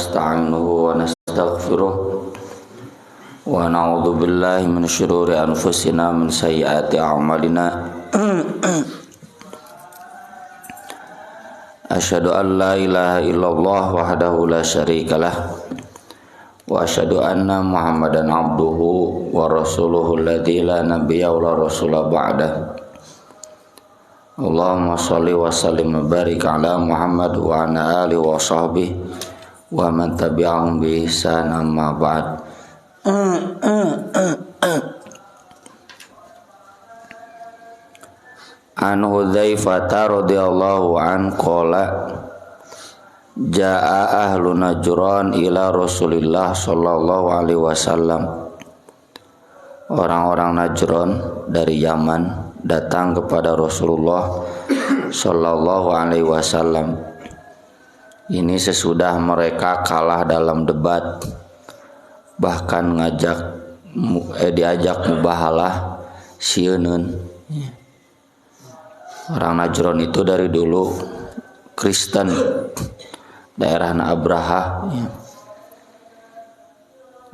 nasta'inuhu wa nastaghfiruh wa na'udzu billahi min syururi anfusina min sayyiati a'malina. Asyhadu an la ilaha illallah wahdahu la syarikalah wa asyhadu anna Muhammadan abduhu wa rasuluhu alladzi la nabiyya wa la rasula ba'dah. Allahumma shalli wa sallim wa barik ala Muhammad wa ala alihi wa sahbihi wa man tabi'ahum bi ihsan amma ba'd. An Hudzaifah radhiyallahu an qala jaa ahlu Najran ila Rasulillah sallallahu alaihi wasallam. Orang-orang Najran dari Yaman datang kepada Rasulullah sallallahu alaihi wasallam. Ini sesudah mereka kalah dalam debat, bahkan diajak mubahalah sieun. Orang Najran itu dari dulu Kristen, daerah Abraha.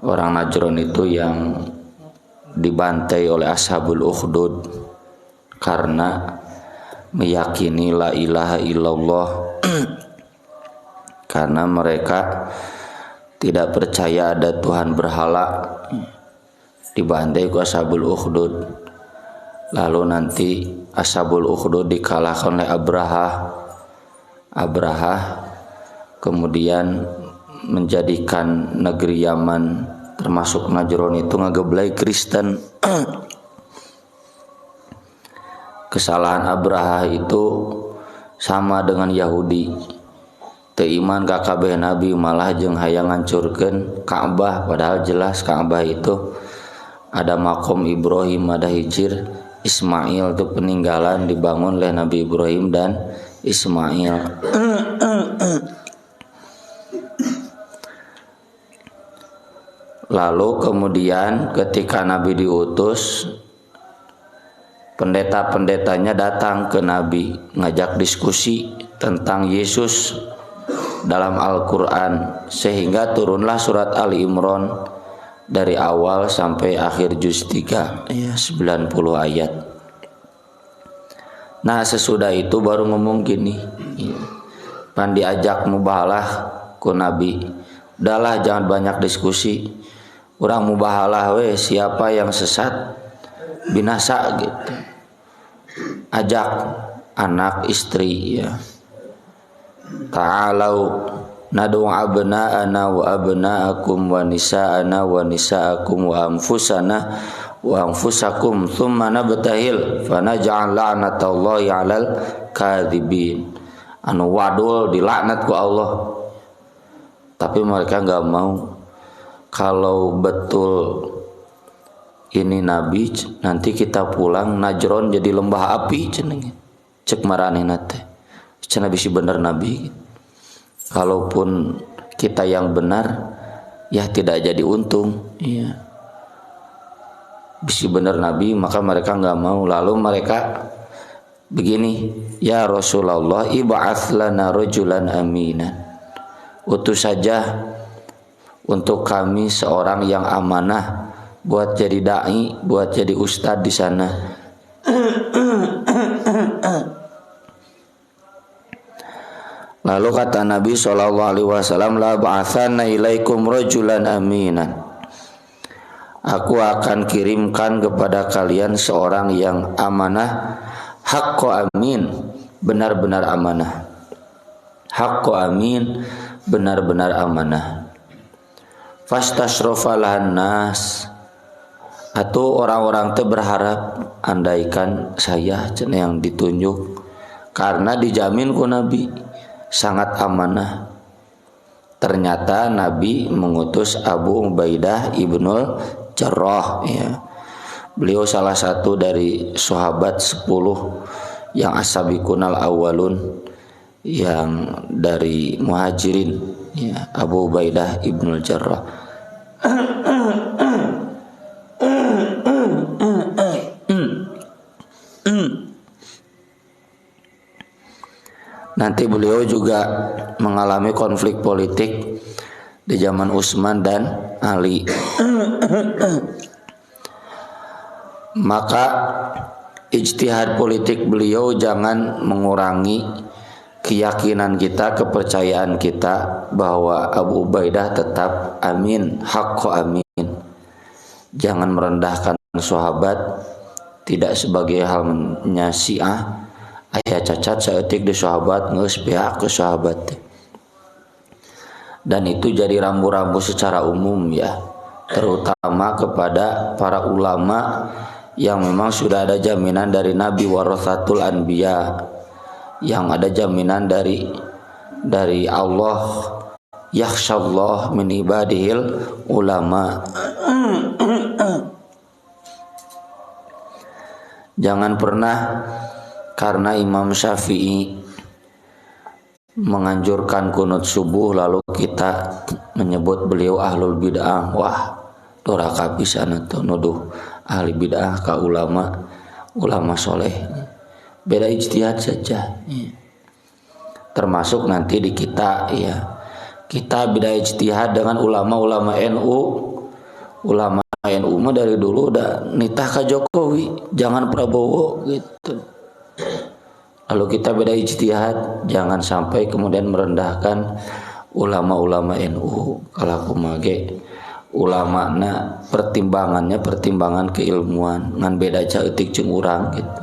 Orang Najran itu yang dibantai oleh Ashabul Ukhdud karena meyakini la ilaha illallah, karena mereka tidak percaya ada Tuhan berhala. Dibantai ke Ashabul Ukhdud. Lalu nanti Ashabul Ukhdud dikalahkan oleh Abraha kemudian menjadikan negeri Yaman termasuk Najran itu ngageblai Kristen. Kesalahan Abraha itu sama dengan Yahudi. Teu iman ka kabeh nabi, malah jeung hayang ngancurkeun Ka'bah, padahal jelas Ka'bah itu ada makom Ibrahim, ada hijir Ismail, itu peninggalan dibangun oleh Nabi Ibrahim dan Ismail. Lalu kemudian ketika Nabi diutus, pendeta-pendetanya datang ke Nabi ngajak diskusi tentang Yesus dalam Al-Quran, sehingga turunlah surat Ali Imran dari awal sampai akhir juz 3, 90 ayat. Nah sesudah itu baru ngomong gini, pan diajak mubahalah ku Nabi, udahlah jangan banyak diskusi, urang mubahalah we, siapa yang sesat binasa gitu. Ajak anak istri ya. Ta'alau nadu abna'ana wa abna'akum wa nisa'ana wa nisa'akum wa anfusakum thumma nabtahil fanaj'al la'natallahi 'alal kadzibin. Anu wadul dilaknat ku Allah. Tapi mereka enggak mau. Kalau betul ini nabi, nanti kita pulang Najran jadi lembah api cenah. Cek maranehna teh. Cenah bisi bener nabi. Kalaupun kita yang benar, ya tidak jadi untung. Iya. Bisi benar Nabi, maka mereka enggak mau. Lalu mereka begini, ya Rasulullah, ib'ats lana rajulan aminan. Utus saja untuk kami seorang yang amanah buat jadi dai, buat jadi ustad di sana. Lalu kata Nabi SAW, la ba'athanna ilaikum rajulan aminan. Aku akan kirimkan kepada kalian seorang yang amanah, haqqo amin, benar-benar amanah. Haqqo amin, benar-benar amanah. Fastasrofa lahan nas, atau orang-orang itu berharap andaikan saya yang ditunjuk, karena dijamin ku Nabi sangat amanah. Ternyata Nabi mengutus Abu Ubaidah ibnul Jarrah, ya. Beliau salah satu dari sahabat 10 yang as-sabiqunal awwalun, yang dari muhajirin, ya, Abu Ubaidah ibnul Jarrah. Nanti beliau juga mengalami konflik politik di zaman Utsman dan Ali. Maka ijtihad politik beliau jangan mengurangi keyakinan kita, kepercayaan kita bahwa Abu Ubaidah tetap amin, haqqo amin. Jangan merendahkan sahabat, tidak sebagai halnya Syiah aya cacat saeutik di sahabat geus pihak ke sahabat. Dan itu jadi rambu-rambu secara umum ya, terutama kepada para ulama yang memang sudah ada jaminan dari Nabi warathatul anbiya, yang ada jaminan dari Allah, yakhsyallah min ibadihil ulama. Jangan pernah karena Imam Syafi'i menganjurkan kunut subuh lalu kita menyebut beliau ahlul bid'ah. Wah, doraka pisan atuh nuduh ahli bid'ah ka ulama soleh. Beda ijtihad saja. Termasuk nanti di kita ya. Kita beda ijtihad dengan ulama-ulama NU. Ulama NU mah dari dulu udah nitah ka Jokowi, jangan Prabowo gitu. Lalu kita beda ijtihad, jangan sampai kemudian merendahkan ulama-ulama NU. Kalau kumage ulamana pertimbangannya pertimbangan keilmuan, ngan beda caeutik jeung urang gitu.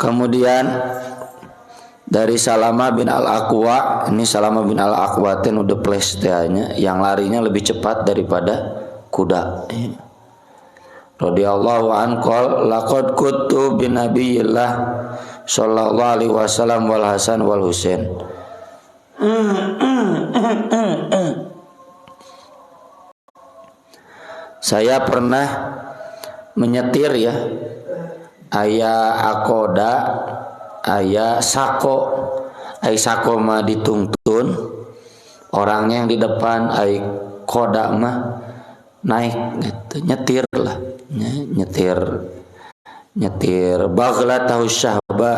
Kemudian dari Salamah bin Al-Aqwa, ini Salamah bin Al-Aqwa teh udah plestanya yang larinya lebih cepat daripada kuda. Radhiyallahu an qol laqad kuntu bin nabiyillah sallallahu alaihi wasallam wal Hasan wal Husain. Saya pernah menyetir ya, aya akoda, aya sako. Ai sako mah ditungtun, orangnya yang di depan, ai koda mah naik gitu, nyetir lah, nyetir baglah tahu syahba.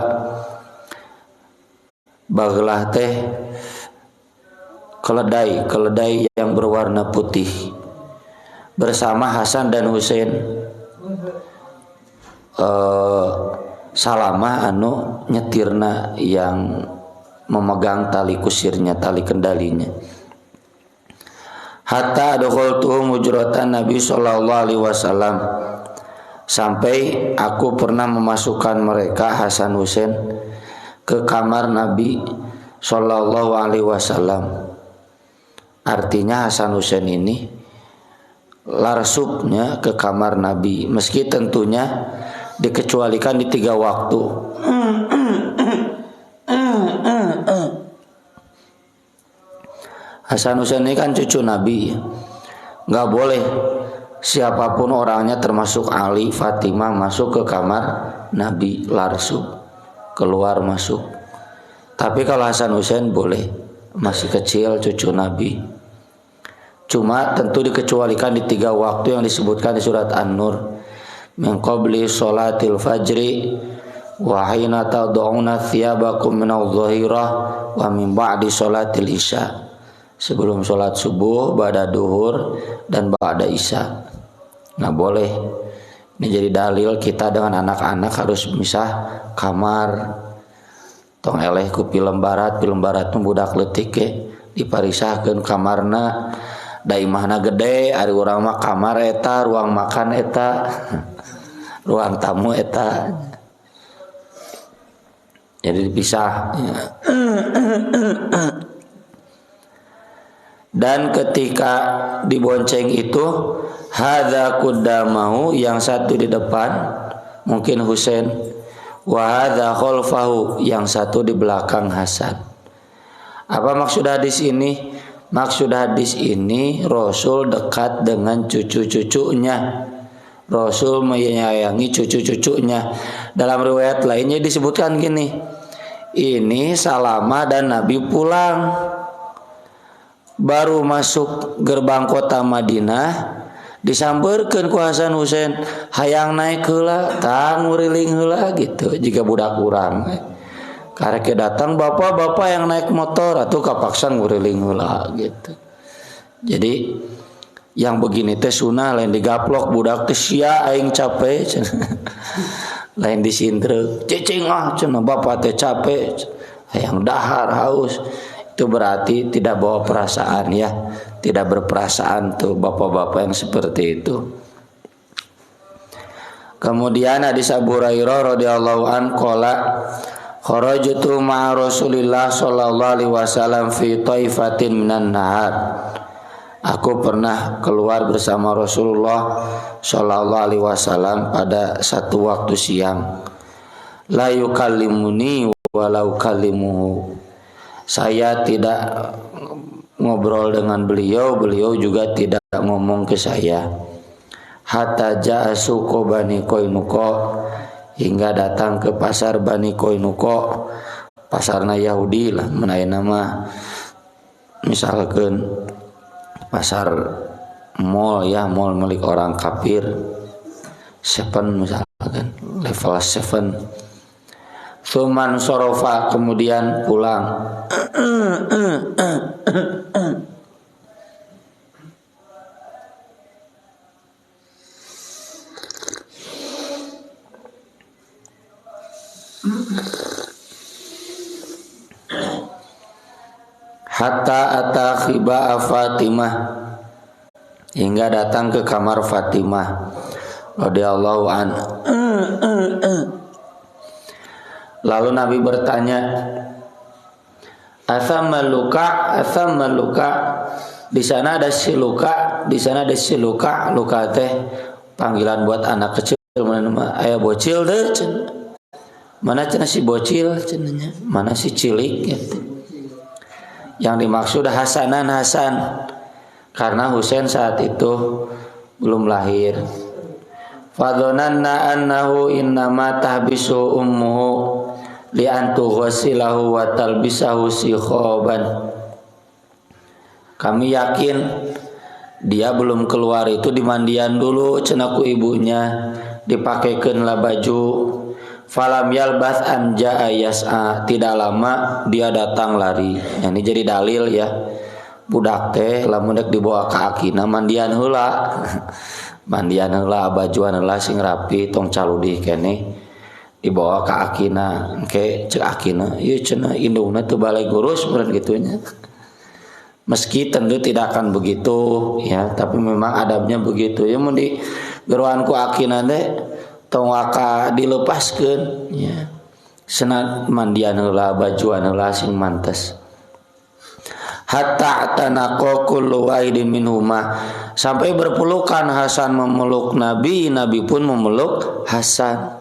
Baglah teh keledai yang berwarna putih, bersama Hasan dan Husain. Salamah anu nyetirna yang memegang tali kusirnya, tali kendalinya. Hatta adkhaltu mujratan Nabi sallallahu alaihi wasallam, sampai aku pernah memasukkan mereka Hasan Husain ke kamar Nabi sallallahu alaihi wasallam. Artinya Hasan Husain ini larsupnya ke kamar Nabi, meski tentunya dikecualikan di 3 waktu. Hasan Husain ini kan cucu Nabi, nggak boleh siapapun orangnya termasuk Ali, Fatimah masuk ke kamar Nabi larsup, keluar masuk. Tapi kalau Hasan Husain boleh, masih kecil cucu Nabi. Cuma tentu dikecualikan di 3 waktu yang disebutkan di surat An-Nur. Min qabli sholatil fajri wa hina tad'una thiyabakum minadh dhahirah wa min ba'di sholatil isya. Sebelum sholat subuh, ba'da duhur, dan ba'da isya. Nah boleh. Ini jadi dalil kita dengan anak-anak harus misah kamar. Tong eleh ku film barat budak leutik ke diparisahkeun kamarna. Da imahna gede, ari urang mah kamar eta, ruang makan eta, ruang tamu eta. Jadi dipisah. Dan ketika dibonceng itu, hadza qaddamahu, yang satu di depan mungkin Husain, wa hadza khalfahu, yang satu di belakang Hasan. Apa maksud hadis ini? Maksud hadis ini Rasul dekat dengan cucu-cucunya. Rasul menyayangi cucu-cucunya. Dalam riwayat lainnya disebutkan gini, ini Salamah dan Nabi pulang, baru masuk gerbang kota Madinah, disampeurkeun ku Hasan Husain, hayang naik heula, tang nguriling heula gitu, jika budak urang. Karek datang bapak-bapak yang naik motor atuh kapaksa nguriling heula gitu. Jadi yang begini teh sunah lain digaplok budak teh sia aing capek lain disindreuk cicing cenah bapak teh capek hayang dahar haus. Itu berarti tidak bawa perasaan ya, tidak berperasaan tuh bapak-bapak yang seperti itu. Kemudian hadis Abu Hurairah radhiyallahu an qala kharajtu ma'a Rasulillah sallallahu alaihi wasallam fi taifatin minan nahar. Aku pernah keluar bersama Rasulullah sallallahu alaihi wasallam pada satu waktu siang. La yukallimuni walau kallimuhu. Saya tidak ngobrol dengan beliau, beliau juga tidak ngomong ke saya. Hatta ja'a suqu Bani Qainuqa, hingga datang ke pasar Bani Qainuqa, pasarna Yahudi lah, menaik nama misalkan pasar mall ya, mall milik orang kafir, Seven misalkan, level 7. Suman sorofa, kemudian pulang. Hatta ata khiba Fatimah, hingga datang ke kamar Fatimah radhiyallahu an. Lalu Nabi bertanya, "Athamma luka, athamma luka." Di sana ada si luka, di sana ada si luka. Luka teh panggilan buat anak kecil, mana aya bocil deh. Mana cenah si bocil cenanya? Mana si cilik gitu. Yang dimaksud Hasanan Hasan, karena Husain saat itu belum lahir. Fadhonanna annahu innama tahbisu ummuhu li antu ghasilahu wa talbisahu sikhaban. Kami yakin dia belum keluar itu dimandian dulu cenah ku ibunya, dipakekeun lah baju. Falam yalbas an jaa yas'a, tidak lama dia datang lari. Ini jadi dalil ya, budak teh lamun dek dibawa ka akina mandian heula. Mandian heula, bajuan heula sing rapi, tong caludih keneh dibawa ke akina, ke cek akina, ieu cenah indungna teu balai gurus meureun gitunya. Meski tentu tidak akan begitu ya, tapi memang adabnya begitu. Ya mun di geroan ku akina teh tong waka dilepaskeun ya. Senat mandian heula, bajuan heula sing mantes. Hatta tanaqqa kullu wahidin minhuma, sampai berpelukan Hasan memeluk Nabi, Nabi pun memeluk Hasan.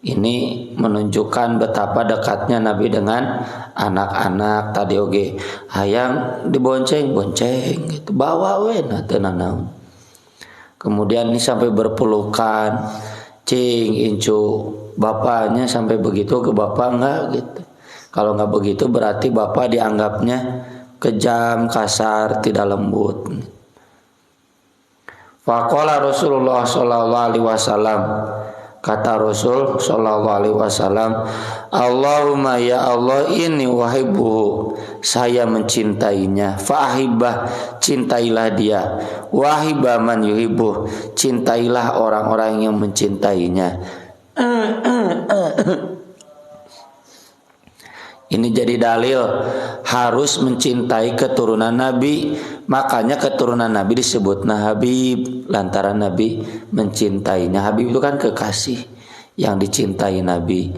Ini menunjukkan betapa dekatnya Nabi dengan anak-anak. Tadi oge hayang dibonceng-bonceng gitu, bawa we na teu nanaon. Kemudian ini sampai berpelukan, cing incu bapaknya sampai begitu ke bapak enggak gitu. Kalau enggak begitu berarti bapak dianggapnya kejam, kasar, tidak lembut. Faqala Rasulullah sallallahu alaihi wasallam, kata Rasul sallallahu alaihi wasallam, Allahumma ya Allah inni uhibbuhu, saya mencintainya, fa'ahibbah, cintailah dia, wahibba man yuhibbuh, cintailah orang-orang yang mencintainya. Ini jadi dalil harus mencintai keturunan Nabi. Makanya keturunan Nabi disebut Habib, lantaran Nabi mencintainya. Habib itu kan kekasih yang dicintai Nabi.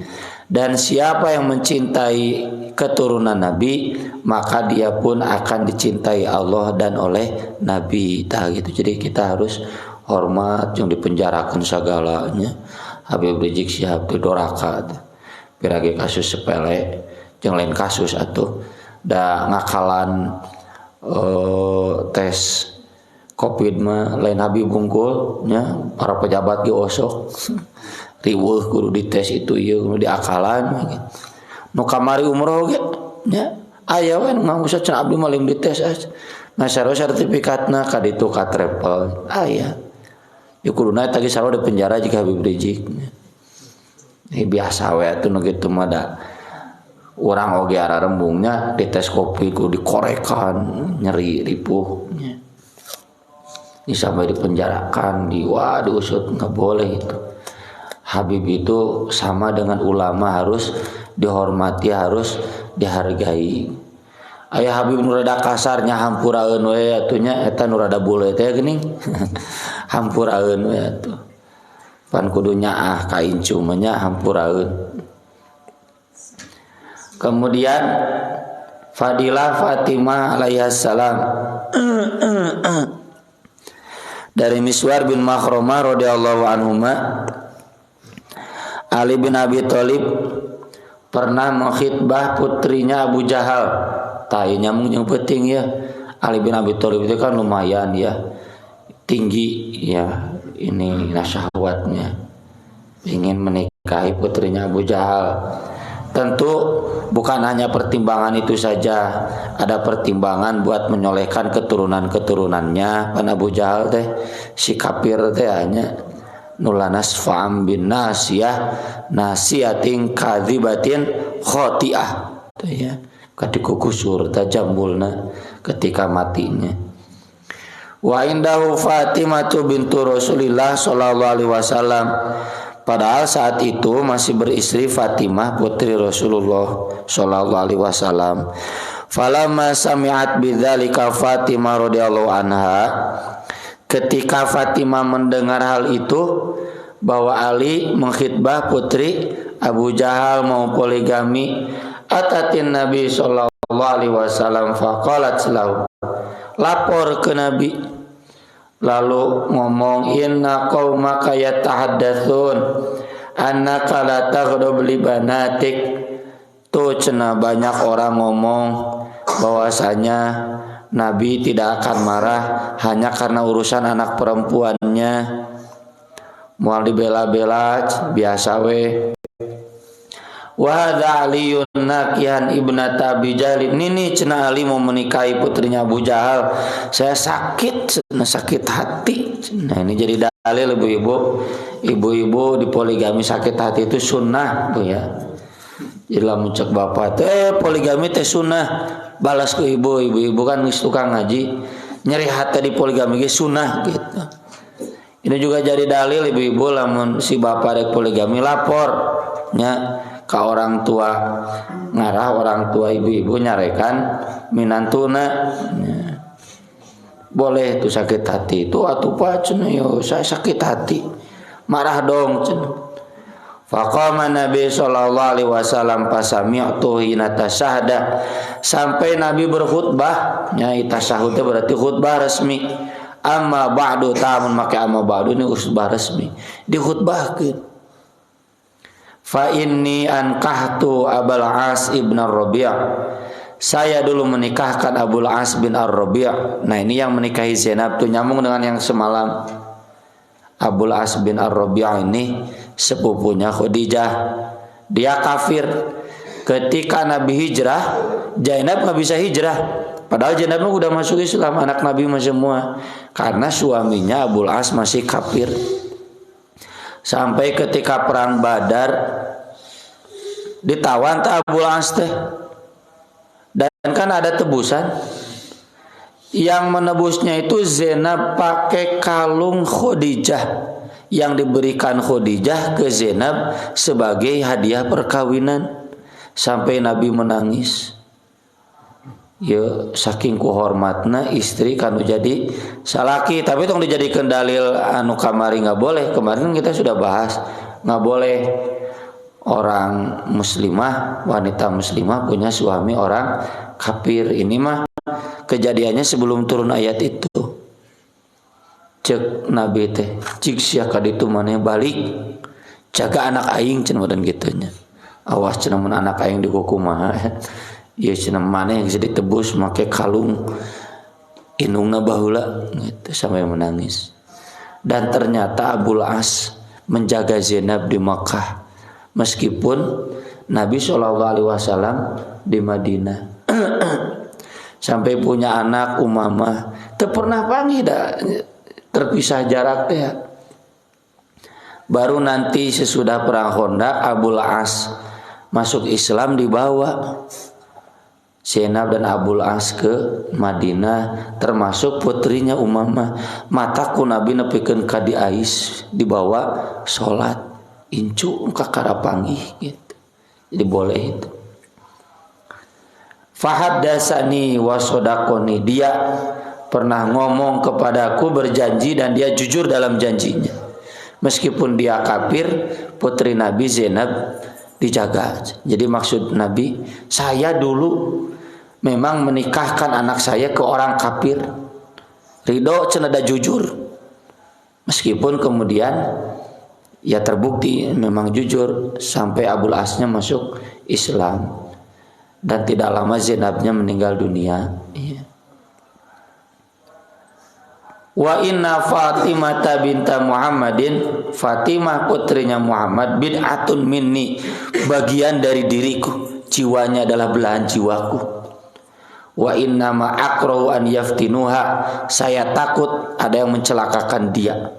Dan siapa yang mencintai keturunan Nabi, maka dia pun akan dicintai Allah dan oleh Nabi. Gitu. Jadi kita harus hormat yang dipenjarakan segalanya. Habib Rizik Syihab itu doraka. Pirage kasus sepele, yang lain kasus atuh da ngakalan tes COVID mah lain Habib bungkul nya, para pejabat ge osok riweuh kudu dites itu ieu kudu diakalan gitu. Nu kamari umroh ge nya aya we nu ngusah cenah abdi mah lim dites nah sarua sertifikatna ka ditu ka travel aya ieu kuduna tadi sarua di penjara jika Habib Rizik. Ini biasa we atuh nu kitu mah da Orang oge ara rembungnya dites kopi ku dikorekan nyeri ripuhnya. Ini sampai dipenjarakan, diusut, nggak boleh itu. Habib itu sama dengan ulama, harus dihormati, harus dihargai. Aya Habib nu rada kasarnya hampuraeun we atunya eta nu rada bule teh geuning. Hampuraeun we atuh. Pan kudu nyaah ka incu mah nya hampuraeun. Kemudian Fadilah Fatimah alaihissalam dari Miswar bin Makhromah radhiyallahu anhuma, Ali bin Abi Thalib pernah mengkhitbah putrinya Abu Jahal. Tai nyamung jeung penting ya. Ali bin Abi Thalib itu kan lumayan ya, tinggi ya, ini syahwatnya, ingin menikahi putrinya Abu Jahal. Tentu bukan hanya pertimbangan itu saja, ada pertimbangan buat menyolehkan keturunan-keturunannya. Pan Abu Jahal teh si kafir teh hanya nulanas fa'am bin nasiyah nasiyatin kadzibatin khoti'ah teh ya, katiku kusur tajambulna ketika matinya. Wa indahu Fatimah bintu Rasulillah sallallahu alaihi wasallam. Padahal saat itu masih beristri Fatimah putri Rasulullah sallallahu alaihi wasallam. Falamma sami'at bidzalika Fatimah radhiyallahu anha, ketika Fatimah mendengar hal itu bahwa Ali mengkhitbah putri Abu Jahal mau poligami, atatin Nabi sallallahu alaihi wasallam faqalat lahu, lapor ke Nabi lalu ngomong, inna qaumaka yatahaddatsun annaka la taghdab li banatik. Tuh cenah banyak orang ngomong bahwasanya Nabi tidak akan marah hanya karena urusan anak perempuannya. Moal dibela-bela biasa we. Wa hadza Aliyun nakihan ibnata Abi Jahal. Ini cenah Ali mau menikahi putrinya Abu Jahal. Saya sakit hati. Nah ini jadi dalil ibu-ibu di poligami sakit hati itu sunnah Bu ya. Jadi lamun cek bapak poligami teh sunnah, balas ke ibu kan geus tukang ngaji, nyeri hati di poligami ge sunnah gitu. Ini juga jadi dalil ibu-ibu lamun si bapak rek poligami lapornya ke orang tua, ngarah orang tua ibu-ibu nyarekan minantuna ya. Boleh tuh sakit hati itu atuh pak cenah yo saya sakit hati marah dong cenah. Faqama Nabi sallallahu alaihi wasallam fasami'tu hina tasyahada, sampai Nabi berkhutbah nya tasyahud berarti khutbah resmi. Amma ba'du tamun make amma ba'du ini khutbah resmi dikhutbahkeun. Fa inni ankahtu Abul As ibn Ar-Rabi'. Saya dulu menikahkan Abul As bin Ar-Rabi'. Nah ini yang menikahi Zainab tuh nyambung dengan yang semalam. Abul As bin Ar-Rabi' ini sepupunya Khadijah. Dia kafir. Ketika Nabi hijrah, Zainab nggak bisa hijrah. Padahal Zainab udah masuk Islam, anak Nabi semua. Karena suaminya Abul As masih kafir. Sampai ketika perang Badar ditawan ta Abul As teh. Dan kan ada tebusan. Yang menebusnya itu Zainab pakai kalung Khadijah yang diberikan Khadijah ke Zainab sebagai hadiah perkawinan. Sampai Nabi menangis. Ya saking kuhormatna istri kanu jadi salaki, tapi tong dijadikan dalil anu kamari nggak boleh. Kemarin kita sudah bahas nggak boleh orang muslimah, wanita muslimah punya suami orang kafir. Ini mah kejadiannya sebelum turun ayat itu. Cek Nabi teh cik sia kaditu maneh balik jaga anak aing cenah dan gitunya. Awas cenah mun anak aing dikukumaha. Ya cenah maneh yang sedih tebus make kalung inungna baheula gitu sampai menangis. Dan ternyata Abul As menjaga Zainab di Makkah meskipun Nabi SAW di Madinah. Sampai punya anak Umamah teu pernah panggil terpisah jarak teh. Baru nanti sesudah perang Khandaq Abul As masuk Islam dibawa Zainab dan Abul As ke Madinah, termasuk putrinya Umamah. Mataku Nabi nepikeun ka di Ais, dibawa salat incu ka Karapanggih gitu. Jadi boleh itu. Fahaddasani wa sadaqani, dia pernah ngomong kepadaku, berjanji dan dia jujur dalam janjinya. Meskipun dia kafir, putri Nabi Zainab dijaga. Jadi maksud Nabi, saya dulu memang menikahkan anak saya ke orang kafir. Ridho cenada jujur. Meskipun kemudian ya terbukti memang jujur sampai Abul Asnya masuk Islam. Dan tidak lama Zainabnya meninggal dunia. Wa inna Fatimah binta Muhammadin, Fatimah putrinya Muhammad, bid'atun minni, bagian dari diriku, jiwanya adalah belahan jiwaku. Wa inna ma akrahu an yaftinuha, saya takut ada yang mencelakakan dia.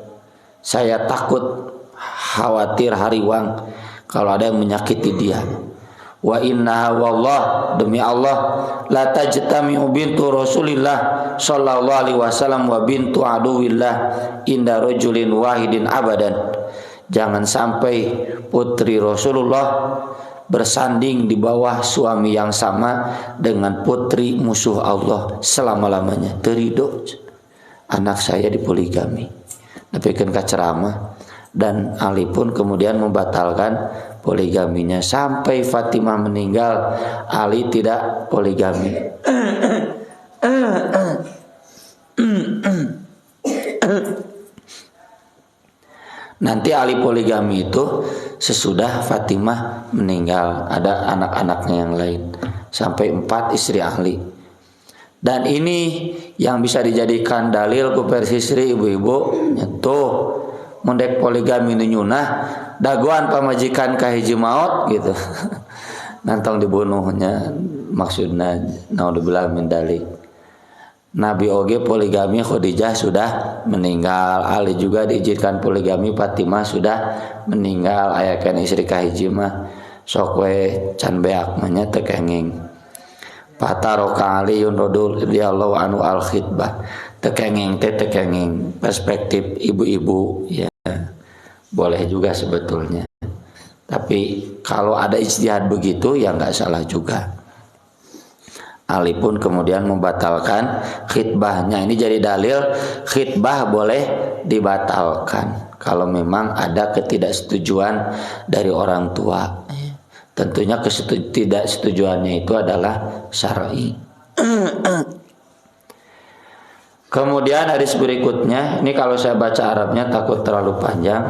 Saya takut, khawatir hariwang kalau ada yang menyakiti dia. Wa inna wallah, demi Allah, la tajtami'u bintu Rasulillah sallallahu alaihi wasallam wa bintu aduwillah inda rajulin wahidin abadan. Jangan sampai putri Rasulullah bersanding di bawah suami yang sama dengan putri musuh Allah selama-lamanya. Terido anak saya dipoligami. Napikeun ka ceramah, dan Ali pun kemudian membatalkan poligaminya. Sampai Fatimah meninggal, Ali tidak poligami. Nanti Ali poligami itu sesudah Fatimah meninggal. Ada anak-anaknya yang lain, sampai 4 istri Ali. Dan ini yang bisa dijadikan dalil ku persistri ibu-ibu, tuh mendek poligami nu nyunah, dagoan pamajikan ka hiji maot gitu. Nantong dibunuhnya, maksudna naudzubillah min dalik. Nabi oge poligami, Khadijah sudah meninggal, Ali juga diizinkan poligami, Fatimah sudah meninggal. Aya kan istri ka hiji mah sok we can beak mah nya teu kenging. Fataroka Aliyun radhiyallahu anhu al-khitbah, tekenging perspektif ibu-ibu ya boleh juga sebetulnya. Tapi kalau ada ijtihad begitu ya nggak salah juga. Ali pun kemudian membatalkan khitbahnya. Ini jadi dalil khitbah boleh dibatalkan kalau memang ada ketidaksetujuan dari orang tua. Tentunya ketidaksetujuannya itu adalah syar'i. Kemudian hadis berikutnya, ini kalau saya baca Arabnya takut terlalu panjang.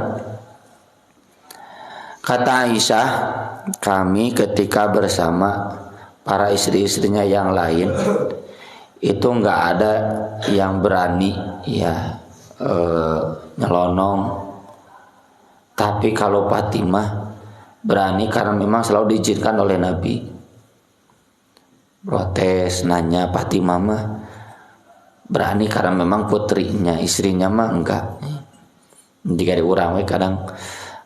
Kata Aisyah, kami ketika bersama para istri-istrinya yang lain itu nggak ada yang berani ya nyelonong. Tapi kalau Fatimah berani karena memang selalu diizinkan oleh Nabi. Protes, nanya, Fatimah mah berani karena memang putrinya, istrinya mah enggak. Jika diurang kadang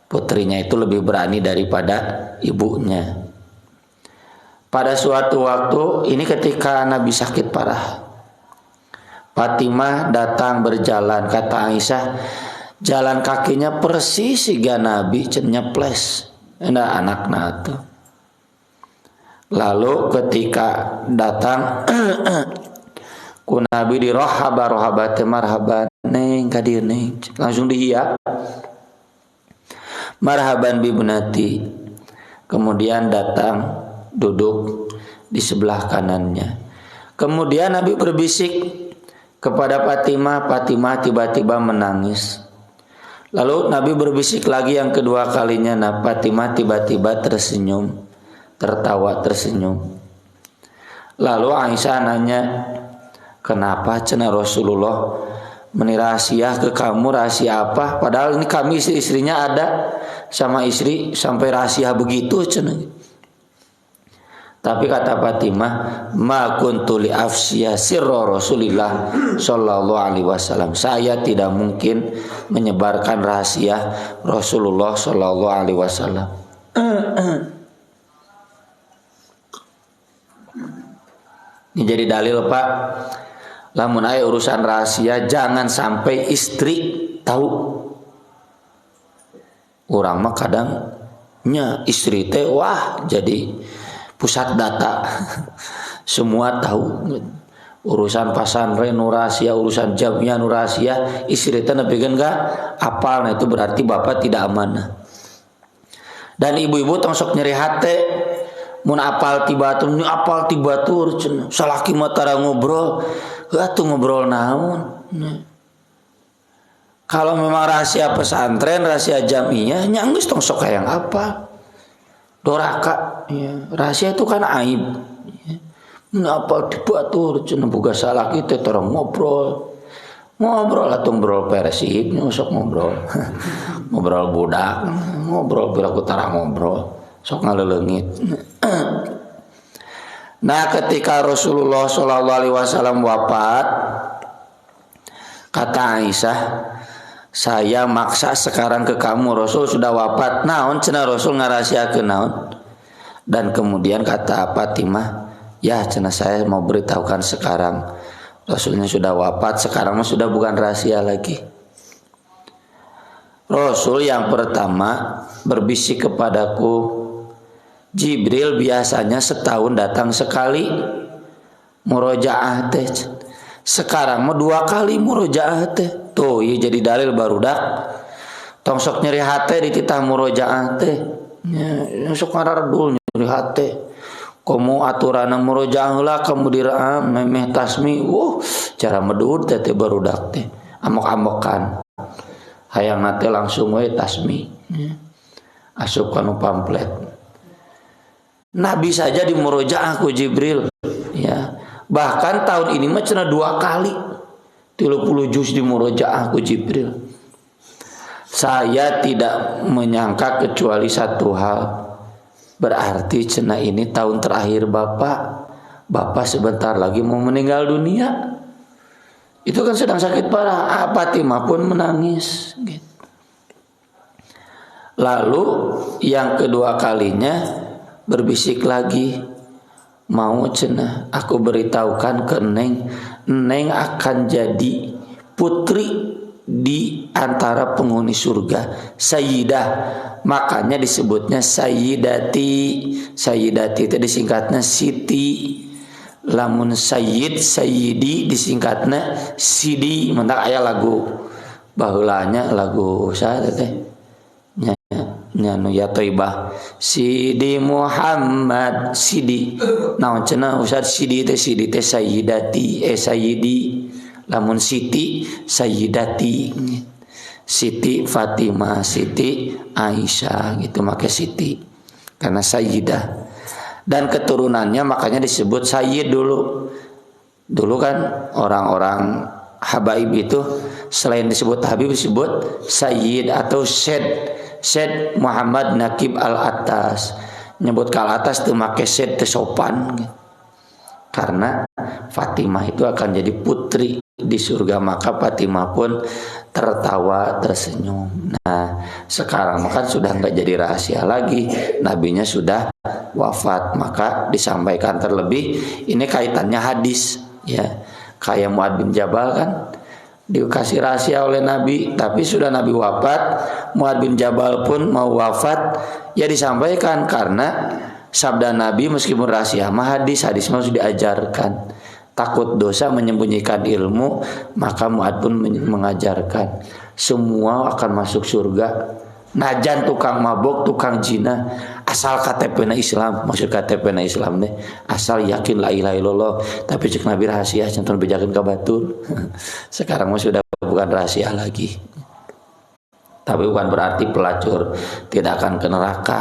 putrinya itu lebih berani daripada ibunya. Pada suatu waktu ini ketika Nabi sakit parah, Fatimah datang berjalan. Kata Aisyah, jalan kakinya persis siga Nabi nyeples. Nah, anak-anak tuh. Lalu ketika datang ku Nabi di rohabat marhaban neng kadir neng, langsung dihiap marhaban bibunati. Kemudian datang duduk di sebelah kanannya. Kemudian Nabi berbisik kepada Fatimah. Fatimah tiba-tiba menangis. Lalu Nabi berbisik lagi yang kedua kalinya. Nah, Fatimah tiba-tiba tersenyum, tertawa tersenyum. Lalu Aisyah nanya, kenapa cenah Rasulullah menirahasia ke kamu, rahasia apa? Padahal ini kami istri-istrinya ada sama istri sampai rahasia begitu cenah. Tapi kata Fatimah, ma kuntu li afsya sirra Rasulillah sallallahu alaihi wasallam. Saya tidak mungkin menyebarkan rahasia Rasulullah sallallahu alaihi wasallam. Ini jadi dalil Pak, lamun aya urusan rahasia jangan sampai istri tahu. Orang mah kadang nya istri teh wah jadi pusat data. Semua tahu urusan pasantren nu rahasia, urusan jamiah nu rahasia, istri teh nepikeun enggak apal, nah itu berarti bapak tidak amanah. Dan ibu-ibu tong sok nyeri hate mun apal tibatur nya apal tibatur cenah salaki mah tara ngobrol, atuh ngobrol naon. Kalau memang rahasia pesantren, rahasia jamiah, nya geus tong sok hayang apa. Doraka, ya. Rahasia itu kan aib. Ya. Mun apal dibatur cenah boga salaki teh tara ngobrol. Ngobrol atuh ngobrol persib, nya sok ngobrol. Ngobrol budak, ngobrol biraku tara ngobrol. Sok ngaleulengit. Nah, ketika Rasulullah SAW wafat, kata Aisyah, saya maksa sekarang ke kamu, Rasul sudah wafat. Naon cenah Rasul ngarahasiakeun naon? Dan kemudian kata Fatimah, ya cenah saya mau beritahukan sekarang. Rasulnya sudah wafat, sekarang mah sudah bukan rahasia lagi. Rasul yang pertama berbisik kepadaku, Jibril biasanya setahun datang sekali murojaah teh. Sekarang mah 2 kali murojaah teh. Tuh, ieu jadi dalil barudak. Tong sok nyeri hate di titah murojaah teh. Nya sok ngaradul nyeri hate. Komo aturana murojaah heula kemudian memeh tasmi. Cara medud teh barudak teh. Amok-amokan. Hayang nate langsung we tasmi. Asup kana pamflet. Nabi saja di murojaah ku Jibril. Ya. Bahkan tahun ini mah cenah 2 kali 30 juz di murojaah ku Jibril. Saya tidak menyangka kecuali satu hal. Berarti cenah ini tahun terakhir Bapak sebentar lagi mau meninggal dunia. Itu kan sedang sakit parah. Fatimah pun menangis gitu. Lalu yang kedua kalinya berbisik lagi, mau cenah aku beritahukan ke Neng akan jadi putri di antara penghuni surga, sayyidah. Makanya disebutnya sayyidati. Sayyidati itu disingkatnya Siti. Lamun sayyid, sayyidi disingkatnya Sidi. Mentak aya lagu baheulanya lagu saha teh? Nyanu ya Thaibah Sidi Muhammad Sidi. Naon cenah Ustaz Sidi teh sayyidati sayyidi. Lamun Siti sayyidati. Siti Fatimah, Siti Aisyah gitu make Siti. Karena sayyidah. Dan keturunannya makanya disebut sayyid dulu. Dulu kan orang-orang habaib itu selain disebut habib disebut sayyid atau Syed Muhammad Nakib Al-Atas. Nyebut kal atas teu make Syed teu sopan gitu. Karena Fatimah itu akan jadi putri di surga, maka Fatimah pun tertawa tersenyum. Nah, sekarang kan sudah enggak jadi rahasia lagi, nabinya sudah wafat, maka disampaikan terlebih. Ini kaitannya hadis ya. Kayak Muad bin Jabal kan dikasih rahasia oleh Nabi, tapi sudah Nabi wafat, Muad bin Jabal pun mau wafat, ya disampaikan karena sabda Nabi meskipun rahasia mah hadis mah sudah diajarkan. Takut dosa menyembunyikan ilmu, maka Muad pun mengajarkan semua akan masuk surga. Najan tukang mabok, tukang zina, asal KTP-na Islam. Maksud KTP-na Islam deh, asal yakin la ilaha illallah. Tapi cek Nabi rahasia, contoh bejakeun ka batur. Sekarang mah sudah bukan rahasia lagi. Tapi bukan berarti pelacur tidak akan ke neraka.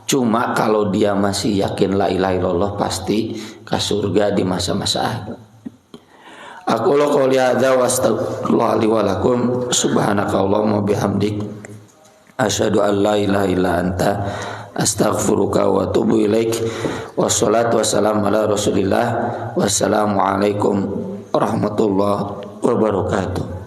Cuma kalau dia masih yakin la ilaha illallah pasti ke surga di masa-masa akhir. Aku qouli hadza wa astaghfirullah li wa lakum subhanakallahumma bihamdik asyhadu an la ilaha illa anta astaghfiruka wa atubu ilaik. Wassalatu wassalamu ala Rasulillah. Wassalamu alaikum warahmatullahi wabarakatuh.